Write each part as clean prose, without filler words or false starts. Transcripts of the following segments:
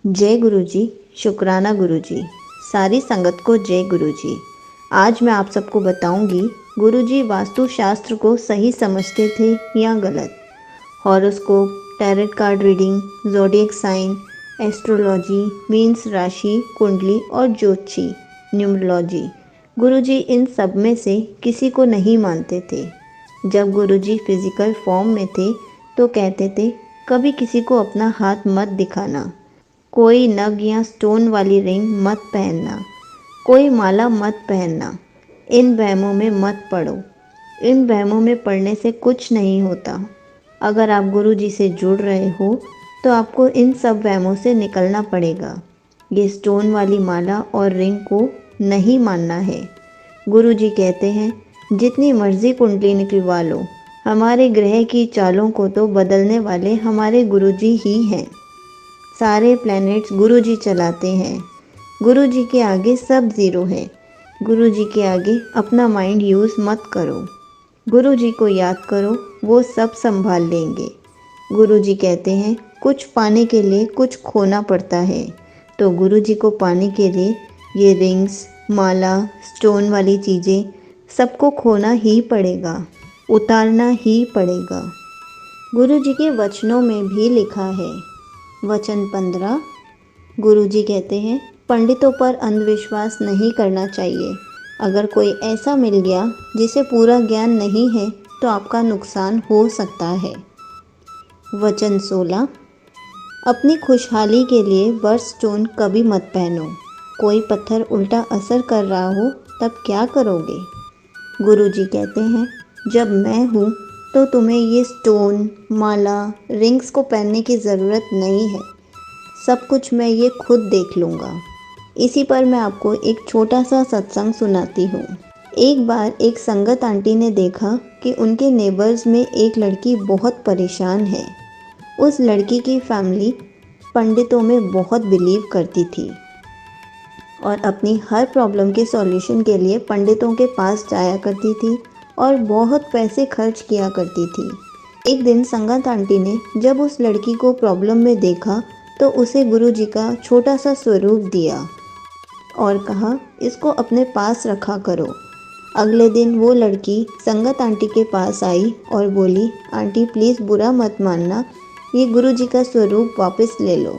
जय गुरु जी। शुक्राना गुरु जी। सारी संगत को जय गुरु जी। आज मैं आप सबको बताऊंगी गुरु जी वास्तुशास्त्र को सही समझते थे या गलत। Horoscope, tarot card reading, zodiac sign, astrology means राशि, कुंडली और ज्योतिषी न्यूमरोलॉजी, गुरु जी इन सब में से किसी को नहीं मानते थे। जब गुरु जी फिजिकल फॉर्म में थे तो कहते थे कभी किसी को अपना हाथ मत दिखाना, कोई नग या स्टोन वाली रिंग मत पहनना, कोई माला मत पहनना, इन वहमों में मत पड़ो। इन वहमों में पड़ने से कुछ नहीं होता। अगर आप गुरु जी से जुड़ रहे हो तो आपको इन सब वहमों से निकलना पड़ेगा। ये स्टोन वाली माला और रिंग को नहीं मानना है। गुरु जी कहते हैं जितनी मर्जी कुंडली निकलवा लो, हमारे ग्रह की चालों को तो बदलने वाले हमारे गुरु जी ही हैं। सारे प्लैनेट्स गुरु जी चलाते हैं। गुरु जी के आगे सब ज़ीरो है। गुरु जी के आगे अपना माइंड यूज़ मत करो। गुरु जी को याद करो, वो सब संभाल लेंगे। गुरु जी कहते हैं कुछ पाने के लिए कुछ खोना पड़ता है, तो गुरु जी को पाने के लिए ये रिंग्स, माला, स्टोन वाली चीज़ें सबको खोना ही पड़ेगा, उतारना ही पड़ेगा। गुरु जी के वचनों में भी लिखा है, वचन 15, गुरु जी कहते हैं पंडितों पर अंधविश्वास नहीं करना चाहिए। अगर कोई ऐसा मिल गया जिसे पूरा ज्ञान नहीं है तो आपका नुकसान हो सकता है। वचन 16, अपनी खुशहाली के लिए बर्थस्टोन कभी मत पहनो। कोई पत्थर उल्टा असर कर रहा हो तब क्या करोगे? गुरु जी कहते हैं जब मैं हूँ तो तुम्हें ये स्टोन, माला, रिंग्स को पहनने की ज़रूरत नहीं है। सब कुछ मैं ये खुद देख लूँगा। इसी पर मैं आपको एक छोटा सा सत्संग सुनाती हूँ। एक बार एक संगत आंटी ने देखा कि उनके नेबर्स में एक लड़की बहुत परेशान है। उस लड़की की फैमिली पंडितों में बहुत बिलीव करती थी और अपनी हर प्रॉब्लम के सॉल्यूशन के लिए पंडितों के पास जाया करती थी और बहुत पैसे खर्च किया करती थी। एक दिन संगत आंटी ने जब उस लड़की को प्रॉब्लम में देखा तो उसे गुरु जी का छोटा सा स्वरूप दिया और कहा इसको अपने पास रखा करो। अगले दिन वो लड़की संगत आंटी के पास आई और बोली, आंटी प्लीज़ बुरा मत मानना, ये गुरु जी का स्वरूप वापस ले लो।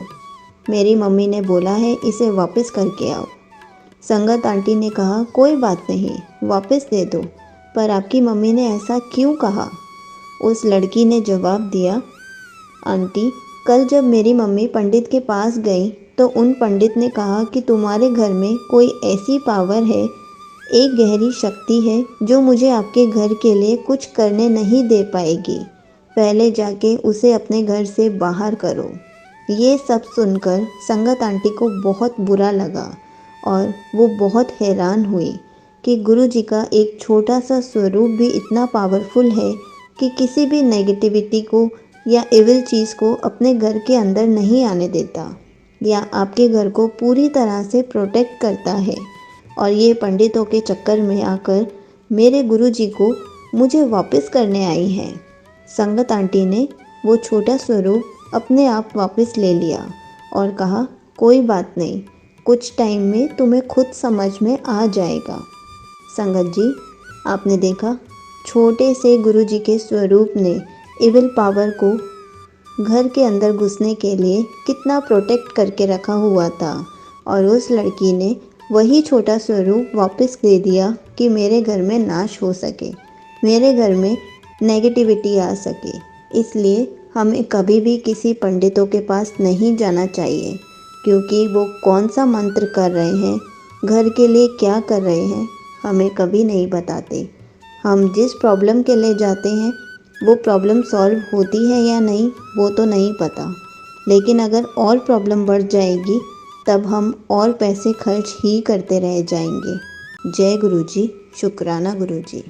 मेरी मम्मी ने बोला है इसे वापस करके आओ। संगत आंटी ने कहा कोई बात नहीं, वापस दे दो, पर आपकी मम्मी ने ऐसा क्यों कहा? उस लड़की ने जवाब दिया, आंटी कल जब मेरी मम्मी पंडित के पास गई तो उन पंडित ने कहा कि तुम्हारे घर में कोई ऐसी पावर है, एक गहरी शक्ति है जो मुझे आपके घर के लिए कुछ करने नहीं दे पाएगी। पहले जाके उसे अपने घर से बाहर करो। ये सब सुनकर संगत आंटी को बहुत बुरा लगा और वो बहुत हैरान हुई कि गुरु जी का एक छोटा सा स्वरूप भी इतना पावरफुल है कि किसी भी नेगेटिविटी को या इविल चीज़ को अपने घर के अंदर नहीं आने देता या आपके घर को पूरी तरह से प्रोटेक्ट करता है। और ये पंडितों के चक्कर में आकर मेरे गुरु जी को मुझे वापस करने आई हैं। संगत आंटी ने वो छोटा स्वरूप अपने आप वापस ले लिया और कहा कोई बात नहीं, कुछ टाइम में तुम्हें खुद समझ में आ जाएगा। संगत जी, आपने देखा छोटे से गुरु जी के स्वरूप ने इविल पावर को घर के अंदर घुसने के लिए कितना प्रोटेक्ट करके रखा हुआ था और उस लड़की ने वही छोटा स्वरूप वापस दे दिया कि मेरे घर में नाश हो सके, मेरे घर में नेगेटिविटी आ सके। इसलिए हमें कभी भी किसी पंडितों के पास नहीं जाना चाहिए, क्योंकि वो कौन सा मंत्र कर रहे हैं, घर के लिए क्या कर रहे हैं, हमें कभी नहीं बताते। हम जिस प्रॉब्लम के लिए जाते हैं वो प्रॉब्लम सॉल्व होती है या नहीं वो तो नहीं पता, लेकिन अगर और प्रॉब्लम बढ़ जाएगी तब हम और पैसे खर्च ही करते रह जाएंगे। जय गुरु जी। शुक्राना गुरु जी।